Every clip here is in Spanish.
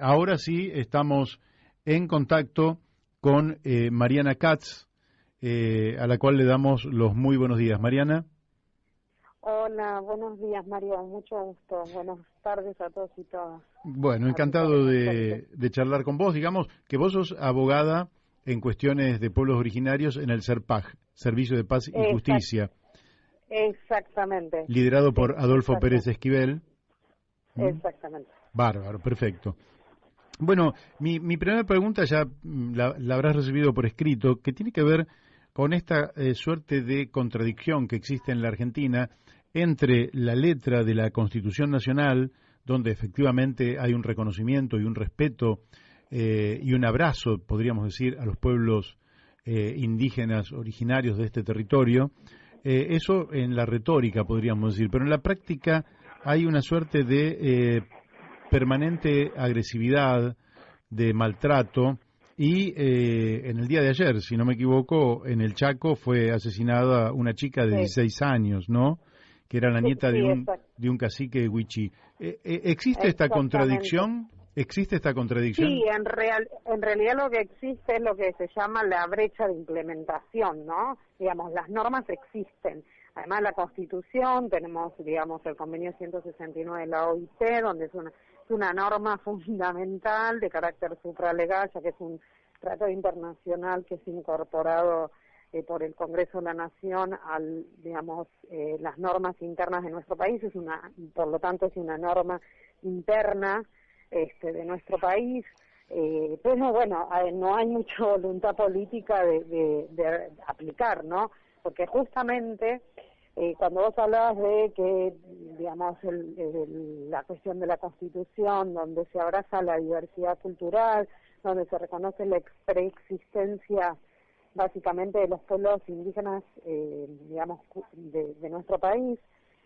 ahora sí estamos en contacto con Mariana Katz, a la cual le damos los muy buenos días. Mariana. Hola, buenos días, Mario, mucho gusto. Buenas tardes a todos y todas. Bueno, encantado de charlar con vos. Digamos que vos sos abogada en cuestiones de pueblos originarios en el SERPAJ, Servicio de Paz y Justicia. Exactamente. Liderado por Adolfo Pérez Esquivel. Exactamente. Bárbaro, perfecto. Bueno, mi primera pregunta ya la habrás recibido por escrito, que tiene que ver con esta suerte de contradicción que existe en la Argentina entre la letra de la Constitución Nacional, donde efectivamente hay un reconocimiento y un respeto y un abrazo, podríamos decir, a los pueblos indígenas originarios de este territorio. Eso en la retórica, podríamos decir, pero en la práctica hay una suerte de permanente agresividad, de maltrato, y en el día de ayer, si no me equivoco, en el Chaco fue asesinada una chica de 16 años, ¿no? Que era la nieta de un cacique huichí. ¿Existe esta contradicción? ¿Existe esta contradicción? Sí, en realidad lo que existe es lo que se llama la brecha de implementación, ¿no? Digamos, las normas existen. Además, la Constitución, tenemos, digamos, el convenio 169 de la OIT, donde es una norma fundamental de carácter supralegal, ya que es un tratado internacional que es incorporado por el Congreso de la Nación al, digamos, las normas internas de nuestro país. Por lo tanto, es una norma interna de nuestro país. Pero bueno, no hay mucha voluntad política de aplicar, ¿no? Porque justamente cuando vos hablabas de que, digamos, la cuestión de la Constitución, donde se abraza la diversidad cultural, donde se reconoce la preexistencia básicamente de los pueblos indígenas, digamos, de nuestro país,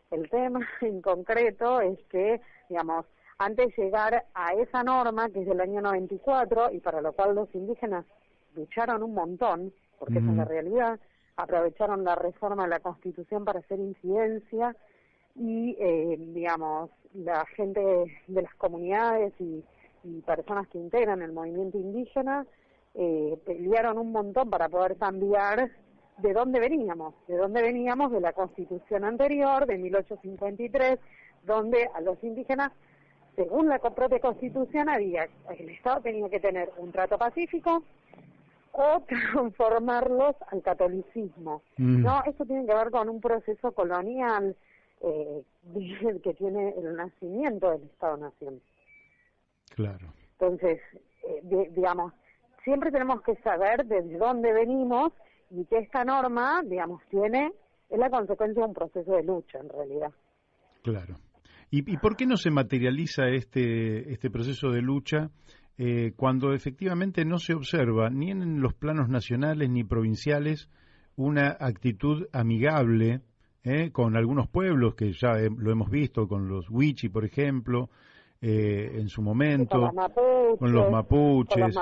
el tema en concreto es que, digamos, antes de llegar a esa norma, que es del año 94, y para lo cual los indígenas lucharon un montón, porque esa es la realidad, aprovecharon la reforma de la Constitución para hacer incidencia y, digamos, la gente de las comunidades y personas que integran el movimiento indígena pelearon un montón para poder cambiar de dónde veníamos de la Constitución anterior, de 1853, donde a los indígenas, según la propia Constitución, el Estado tenía que tener un trato pacífico o transformarlos al catolicismo. No, eso tiene que ver con un proceso colonial que tiene el nacimiento del Estado-Nación. Claro. Entonces, digamos, siempre tenemos que saber desde dónde venimos y que esta norma, digamos, es la consecuencia de un proceso de lucha, en realidad. Claro. ¿Y por qué no se materializa este proceso de lucha cuando efectivamente no se observa ni en los planos nacionales ni provinciales una actitud amigable con algunos pueblos que ya lo hemos visto, con los Wichi, por ejemplo, en su momento, con los mapuches,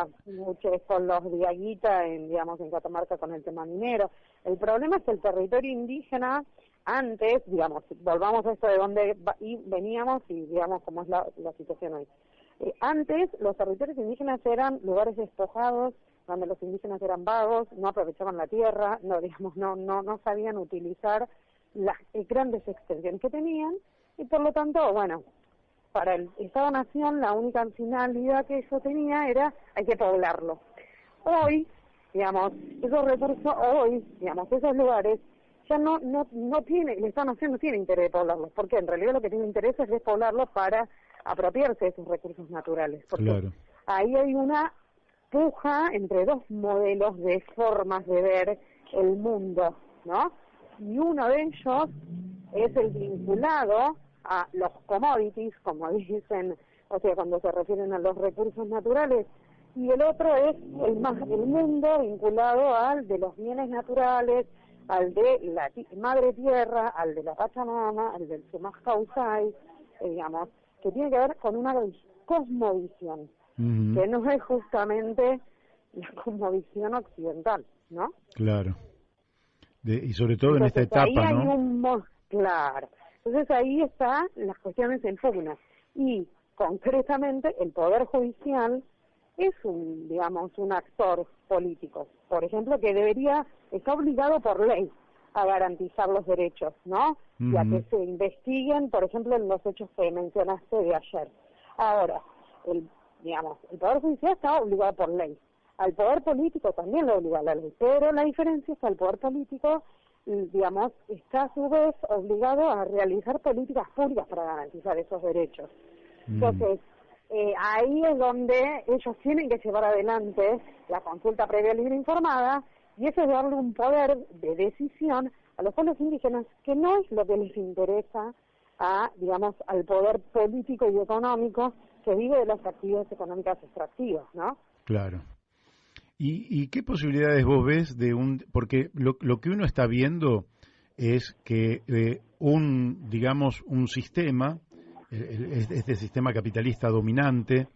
con los diaguita, digamos, en Catamarca con el tema minero? El problema es que el territorio indígena antes, digamos, volvamos a esto de dónde veníamos y digamos cómo es la situación hoy. Antes los territorios indígenas eran lugares despojados, donde los indígenas eran vagos, no aprovechaban la tierra, no sabían utilizar las grandes extensiones que tenían, y por lo tanto, bueno, para el Estado-Nación la única finalidad que eso tenía era hay que poblarlo. Hoy, digamos, esos recursos, esos lugares ya no tiene, el Estado-Nación no tiene interés de poblarlos, porque en realidad lo que tiene interés es despoblarlos para apropiarse de esos recursos naturales, porque ahí hay una puja entre dos modelos de formas de ver el mundo, ¿no? Y uno de ellos es el vinculado a los commodities, como dicen, o sea, cuando se refieren a los recursos naturales, y el otro es el mundo vinculado al de los bienes naturales, al de la madre tierra, al de la Pachamama, al del Sumaj Causay, digamos, que tiene que ver con una cosmovisión, que no es justamente la cosmovisión occidental, ¿no? Claro. Y sobre todo entonces, en esta etapa, ahí ¿no? Claro. Entonces ahí están las cuestiones en pugna. Y concretamente el Poder Judicial es un actor político, por ejemplo, que está obligado por ley a garantizar los derechos, ¿no? Y a que se investiguen, por ejemplo, en los hechos que mencionaste de ayer. Ahora, el Poder Judicial está obligado por ley. Al Poder Político también lo obliga la ley, pero la diferencia es que el Poder Político, está a su vez obligado a realizar políticas públicas para garantizar esos derechos. Entonces, ahí es donde ellos tienen que llevar adelante la consulta previa libre informada, y eso es darle un poder de decisión a los pueblos indígenas, que no es lo que les interesa al poder político y económico que vive de las actividades económicas extractivas, ¿no? Claro. ¿Y qué posibilidades vos ves porque lo que uno está viendo es que un sistema, este sistema capitalista dominante,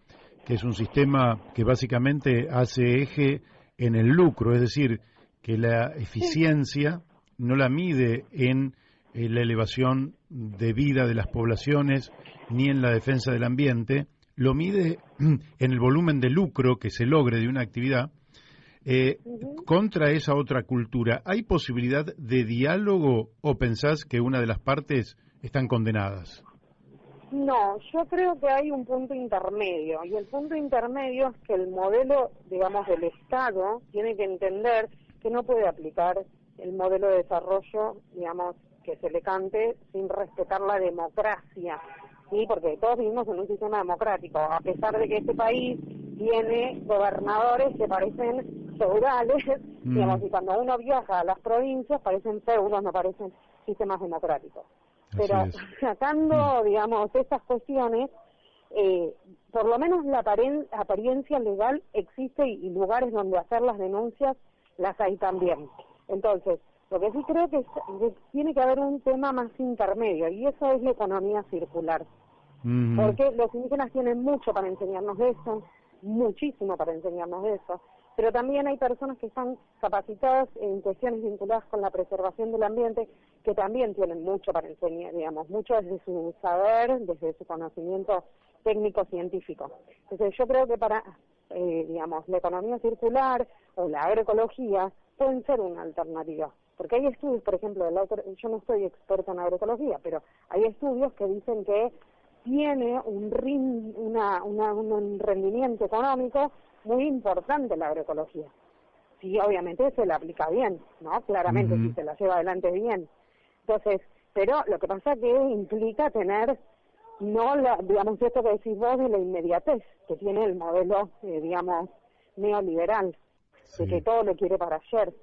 que es un sistema que básicamente hace eje en el lucro, es decir, que la eficiencia no la mide en la elevación de vida de las poblaciones ni en la defensa del ambiente, lo mide en el volumen de lucro que se logre de una actividad. Contra esa otra cultura, ¿hay posibilidad de diálogo o pensás que una de las partes están condenadas? No, yo creo que hay un punto intermedio, y el punto intermedio es que el modelo, del Estado tiene que entender que no puede aplicar el modelo de desarrollo, que se le cante sin respetar la democracia, ¿sí? Porque todos vivimos en un sistema democrático, a pesar de que este país tiene gobernadores que parecen feudales, y cuando uno viaja a las provincias parecen feudos, no parecen sistemas democráticos. Pero sacando, estas cuestiones, por lo menos la apariencia legal existe, y lugares donde hacer las denuncias las hay también. Entonces, lo que sí creo que tiene que haber un tema más intermedio, y eso es la economía circular. Porque los indígenas tienen mucho para enseñarnos de eso, muchísimo para enseñarnos de eso, pero también hay personas que están capacitadas en cuestiones vinculadas con la preservación del ambiente, que también tienen mucho para enseñar, mucho desde su saber, desde su conocimiento técnico-científico. Entonces yo creo que para, la economía circular o la agroecología pueden ser una alternativa. Porque hay estudios, por ejemplo, yo no soy experta en agroecología, pero hay estudios que dicen que tiene un rendimiento económico muy importante la agroecología. Sí, obviamente se la aplica bien, ¿no? Claramente, si se la lleva adelante bien. Entonces, pero lo que pasa que implica tener, esto que decís vos de la inmediatez que tiene el modelo, neoliberal, de que todo lo quiere para ayer.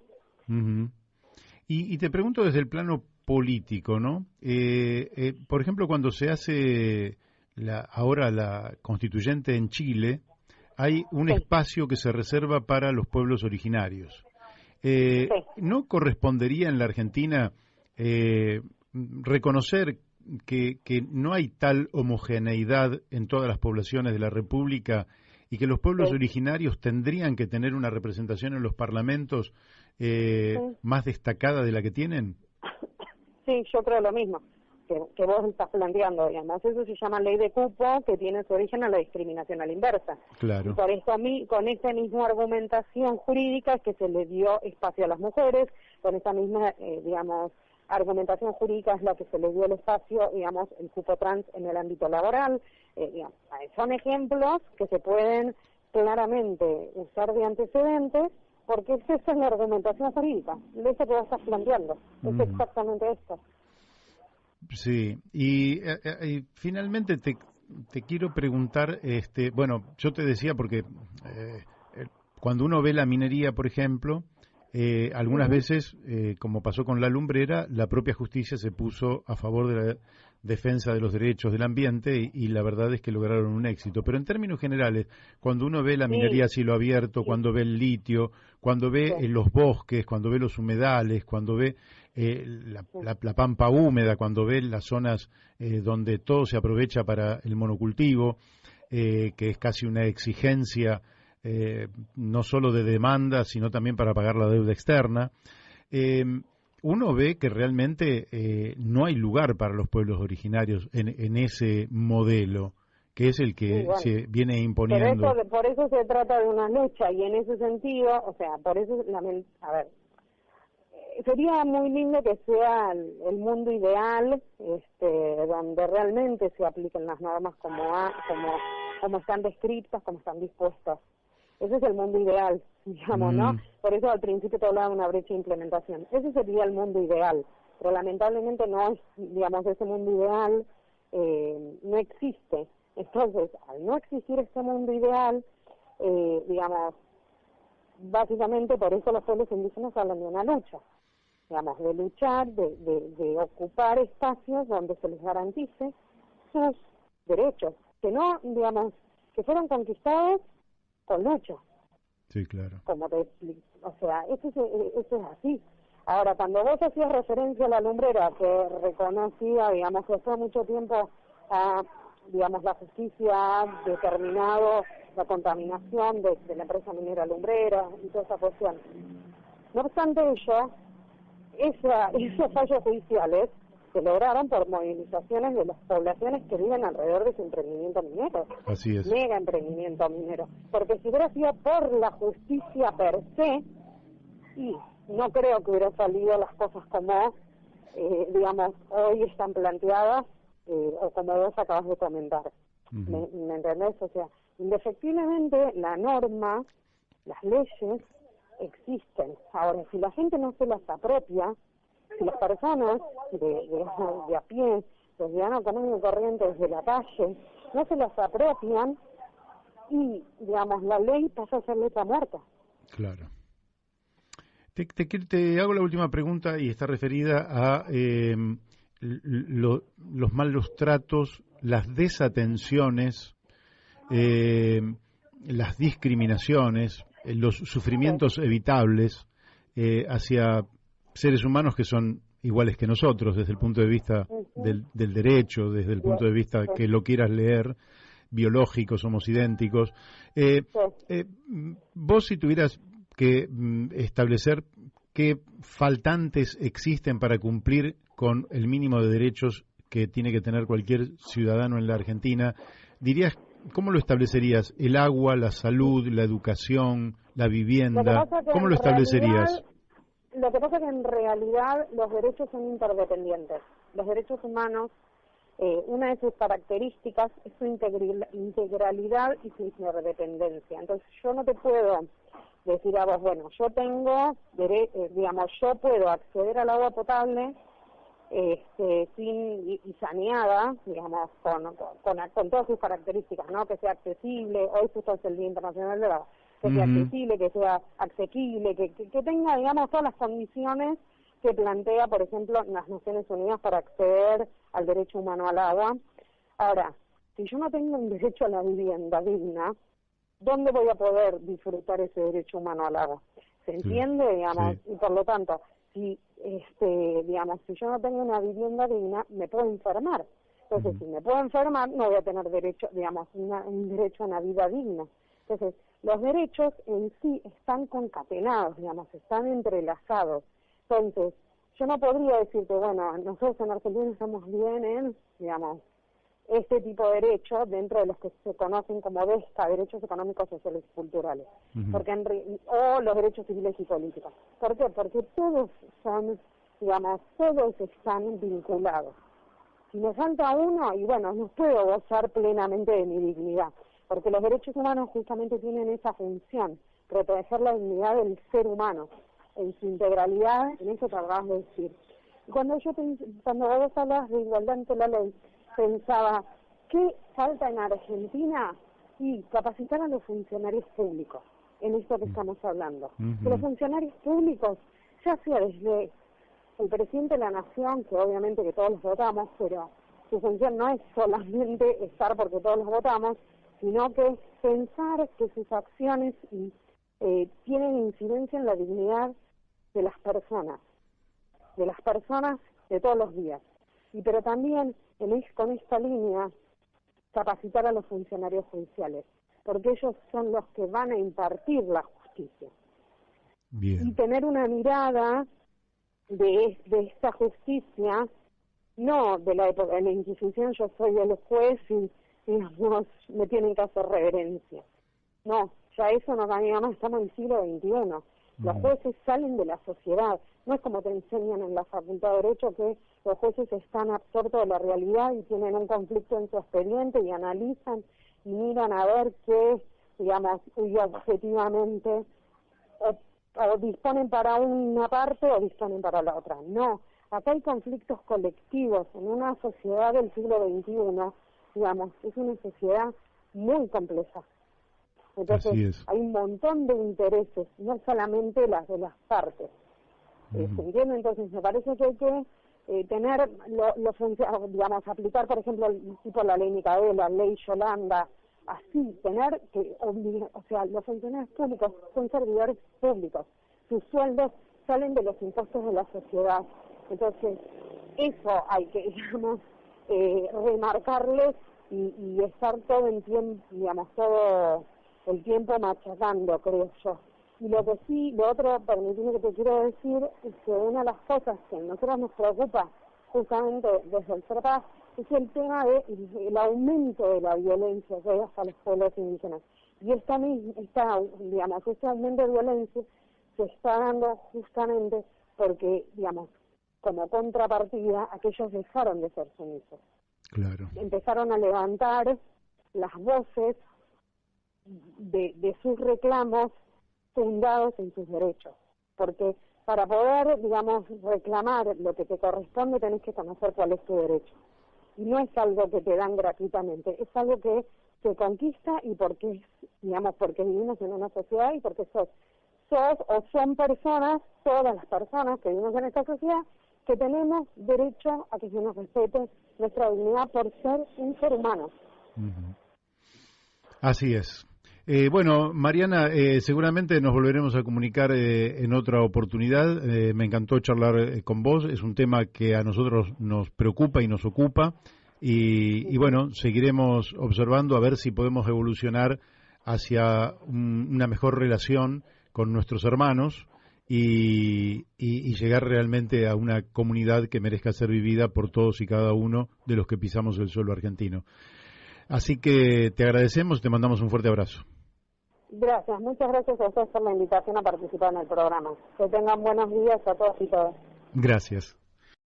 Y te pregunto desde el plano político, ¿no? Por ejemplo, cuando se hace ahora la constituyente en Chile, hay un espacio que se reserva para los pueblos originarios. ¿No correspondería en la Argentina reconocer que no hay tal homogeneidad en todas las poblaciones de la República y que los pueblos originarios tendrían que tener una representación en los parlamentos más destacada de la que tienen? Sí, yo creo lo mismo que vos estás planteando, Eso se llama ley de cupo, que tiene su origen en la discriminación a la inversa. Claro. Y por eso con esa misma argumentación jurídica es que se le dio espacio a las mujeres, con esa misma, argumentación jurídica es la que se le dio el espacio, el cupo trans en el ámbito laboral. Son ejemplos que se pueden claramente usar de antecedentes, porque esa es la argumentación jurídica, de eso que vos estás planteando, es exactamente esto. Sí, y finalmente te quiero preguntar, yo te decía porque cuando uno ve la minería, por ejemplo, algunas veces, como pasó con la lumbrera, la propia justicia se puso a favor de la defensa de los derechos del ambiente y la verdad es que lograron un éxito. Pero en términos generales, cuando uno ve la minería a cielo abierto, cuando ve el litio, cuando ve los bosques, cuando ve los humedales, cuando ve la pampa húmeda, cuando ve las zonas donde todo se aprovecha para el monocultivo, que es casi una exigencia no solo de demanda, sino también para pagar la deuda externa, uno ve que realmente no hay lugar para los pueblos originarios en ese modelo. que es el que Sí, bueno, se viene pero imponiendo. por eso se trata de una lucha, y en ese sentido, o sea, por eso, a ver, sería muy lindo que sea el mundo ideal, donde realmente se apliquen las normas como están descritas, como están dispuestas. Ese es el mundo ideal, digamos, ¿no? Por eso al principio te hablaba de una brecha de implementación. Ese sería el mundo ideal, pero lamentablemente no es, digamos, ese mundo ideal no existe. Entonces, al no existir este mundo ideal, digamos, básicamente por eso los pueblos indígenas hablan de una lucha, digamos, de luchar, de ocupar espacios donde se les garantice sus derechos, que no, digamos, que fueron conquistados con lucha. Sí, claro. Como te explico, o sea, eso es así. Ahora, cuando vos hacías referencia a la lumbrera, que reconocía, digamos, que hace mucho tiempo, digamos, la justicia ha determinado la contaminación de la empresa minera lumbrera y toda esa cuestión. No obstante ello, esos fallos judiciales se lograron por movilizaciones de las poblaciones que viven alrededor de ese emprendimiento minero. Así es. Mega emprendimiento minero. Porque si hubiera sido por la justicia per se, y no creo que hubiera salido las cosas como, digamos, hoy están planteadas, o como vos acabas de comentar. ¿Me entendés? O sea, indefectiblemente la norma, las leyes existen. Ahora, si la gente no se las apropia, si las personas de a pie, los ciudadanos comunes y corrientes de la calle, no se las apropian, y, digamos, la ley pasa a ser letra muerta. Claro. Te hago la última pregunta y está referida a los malos tratos, las desatenciones, las discriminaciones, los sufrimientos evitables hacia seres humanos que son iguales que nosotros desde el punto de vista del derecho, desde el punto de vista que lo quieras leer, biológicos, somos idénticos. Vos, si tuvieras que establecer qué faltantes existen para cumplir con el mínimo de derechos que tiene que tener cualquier ciudadano en la Argentina, dirías, ¿cómo lo establecerías? ¿El agua, la salud, la educación, la vivienda? ¿Cómo lo establecerías? Lo que pasa es que en realidad los derechos son interdependientes. Los derechos humanos, una de sus características es su integralidad y su interdependencia. Entonces yo no te puedo decir a vos, bueno, yo tengo, digamos, yo puedo acceder al agua potable y saneada, digamos, con todas sus características, ¿no? Que sea accesible, hoy justo es el Día Internacional del Agua, que sea accesible, que sea asequible, que tenga, digamos, todas las condiciones que plantea, por ejemplo, las Naciones Unidas para acceder al derecho humano al agua. Ahora, si yo no tengo un derecho a la vivienda digna, ¿dónde voy a poder disfrutar ese derecho humano al agua? ¿Se entiende, digamos? Sí. Y por lo tanto, si digamos, si yo no tengo una vivienda digna, me puedo enfermar. Entonces, si me puedo enfermar, no voy a tener derecho, digamos, un derecho a una vida digna. Entonces, los derechos en sí están concatenados, digamos, están entrelazados. Entonces, yo no podría decirte, bueno, nosotros en Argentina estamos bien en, digamos, este tipo de derechos dentro de los que se conocen como DESCA, derechos económicos, sociales y culturales, porque o los derechos civiles y políticos. ¿Por qué? Porque todos son, digamos, todos están vinculados. Si me falta uno, y bueno, no puedo gozar plenamente de mi dignidad, porque los derechos humanos justamente tienen esa función, proteger la dignidad del ser humano en su integralidad, en eso que acabas de decir. Y cuando vos hablas de igualdad ante la ley, pensaba, ¿qué falta en Argentina? Y capacitar a los funcionarios públicos, en esto que estamos hablando. Que los funcionarios públicos, ya sea desde el presidente de la Nación, que obviamente que todos los votamos, pero su función no es solamente estar porque todos los votamos, sino que pensar que sus acciones tienen incidencia en la dignidad de las personas de todos los días. Pero también con esta línea capacitar a los funcionarios judiciales, porque ellos son los que van a impartir la justicia. Bien. Y tener una mirada de esta justicia, no de la época de la Inquisición, yo soy el juez y digamos, me tienen que hacer reverencia. No, ya eso no cambia más, estamos en el siglo XXI. Los jueces salen de la sociedad. No es como te enseñan en la Facultad de Derecho que los jueces están absortos de la realidad y tienen un conflicto en su expediente y analizan y miran a ver qué, digamos, y objetivamente o disponen para una parte o disponen para la otra. No, acá hay conflictos colectivos en una sociedad del siglo XXI, digamos, es una sociedad muy compleja. Entonces, hay un montón de intereses, no solamente las de las partes. ¿Se entiende? Entonces, me parece que hay que tener, digamos, aplicar, por ejemplo, tipo la ley Micaela, la ley Yolanda, así, tener que, o sea, los funcionarios públicos son servidores públicos, sus sueldos salen de los impuestos de la sociedad. Entonces, eso hay que, digamos, remarcarles y estar todo el tiempo, digamos, todo el tiempo machacando, creo yo. Y lo que sí, lo otro, permíteme que te quiero decir, es que una de las cosas que a nosotros nos preocupa justamente desde el CERPAS es el tema del aumento de la violencia que hay hacia los pueblos indígenas. Y digamos, ese aumento de violencia se está dando justamente porque, digamos, como contrapartida, aquellos dejaron de ser sumisos. Claro. Empezaron a levantar las voces de sus reclamos fundados en sus derechos, porque para poder, digamos, reclamar lo que te corresponde tenés que conocer cuál es tu derecho, y no es algo que te dan gratuitamente, es algo que se conquista y porque, digamos, porque vivimos en una sociedad y porque sos o son personas, todas las personas que vivimos en esta sociedad, que tenemos derecho a que se nos respete nuestra dignidad por ser un ser humano. Así es. Bueno, Mariana, seguramente nos volveremos a comunicar en otra oportunidad. Me encantó charlar con vos. Es un tema que a nosotros nos preocupa y nos ocupa. Y bueno, seguiremos observando a ver si podemos evolucionar hacia una mejor relación con nuestros hermanos y llegar realmente a una comunidad que merezca ser vivida por todos y cada uno de los que pisamos el suelo argentino. Así que te agradecemos y te mandamos un fuerte abrazo. Gracias, muchas gracias a ustedes por la invitación a participar en el programa. Que tengan buenos días a todos y todas. Gracias.